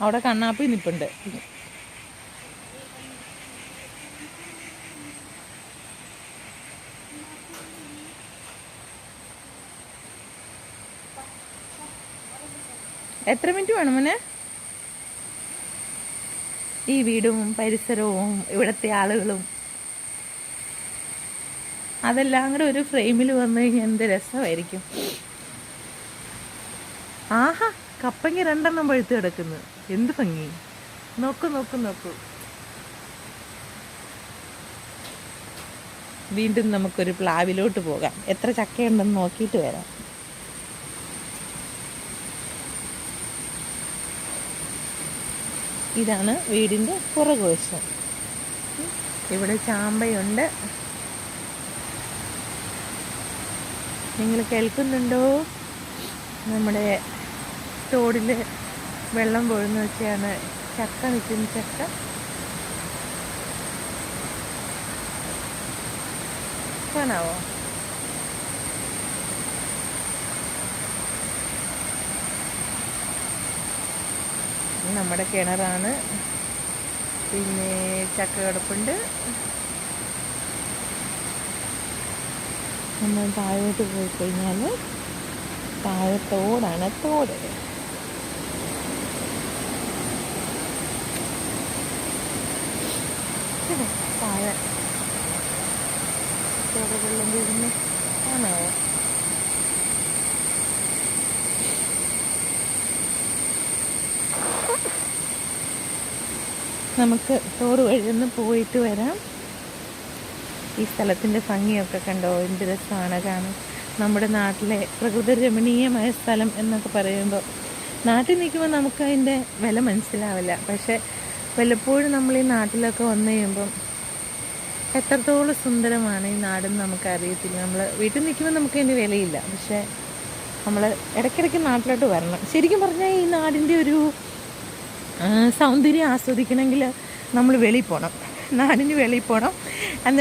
അവിടെ കണ്ണാപ്പി നിൽപ്പുണ്ട്. എത്ര മിനിറ്റ് വേണം മോനെ? ഈ വീടും പരിസരവും ഇവിടുത്തെ ആളുകളും അതെല്ലാം കൂടെ ഒരു ഫ്രെയിമിൽ വന്നു കഴിഞ്ഞാൽ എന്ത് രസമായിരിക്കും. ആഹാ, കപ്പങ്ങ 2 പഴുത്ത് കിടക്കുന്നു. എന്ത് ഭംഗി! നോക്കൂ നോക്കൂ നോക്കൂ. വീണ്ടും നമുക്കൊരു പ്ലാവിലോട്ട് പോകാം. എത്ര ചക്കയുണ്ടെന്ന് നോക്കിയിട്ട് വരാം. ഇതാണ് വീടിൻ്റെ പുറകുവശം. ഇവിടെ ചാമ്പയുണ്ട്. നിങ്ങൾ കേൾക്കുന്നുണ്ടോ? നമ്മുടെ തോടിൽ വെള്ളം പൊഴുന്ന് വെച്ചാണ് ചക്ക നിൽക്കുന്ന. ചക്ക കാണാവോ? നമ്മുടെ കിണറാണ്. പിന്നെ ചക്ക കിടപ്പുണ്ട്. നമ്മൾ താഴോട്ട് പോയി കഴിഞ്ഞാൽ താഴെ തോടാണ്. തോട് താഴെ തോട് വെള്ളം വീഴുന്നു. കാണാവോ? നമുക്ക് തോട് വഴിയൊന്ന് പോയിട്ട് വരാം. ഈ സ്ഥലത്തിൻ്റെ ഭംഗിയൊക്കെ കണ്ടോ? എന്ത് രസമാണ് കാണാൻ. നമ്മുടെ നാട്ടിലെ പ്രകൃതി രമണീയമായ സ്ഥലം എന്നൊക്കെ പറയുമ്പോൾ നാട്ടിൽ നിൽക്കുമ്പോൾ നമുക്ക് അതിൻ്റെ വില മനസ്സിലാവില്ല. പക്ഷേ വല്ലപ്പോഴും നമ്മൾ ഈ നാട്ടിലൊക്കെ വന്നു കഴിയുമ്പം എത്രത്തോളം സുന്ദരമാണ് ഈ നാടെന്ന് നമുക്കറിയത്തില്ല. നമ്മൾ വീട്ടിൽ നിൽക്കുമ്പോൾ നമുക്ക് അതിൻ്റെ വിലയില്ല. പക്ഷേ നമ്മൾ ഇടയ്ക്കിടയ്ക്ക് നാട്ടിലോട്ട് വരണം. ശരിക്കും പറഞ്ഞാൽ ഈ നാടിൻ്റെ ഒരു സൗന്ദര്യം ആസ്വദിക്കണമെങ്കിൽ നമ്മൾ വെളിയിൽ പോകണം. നാടിന് വെളിയിൽ പോകണം. എന്നിട്ട്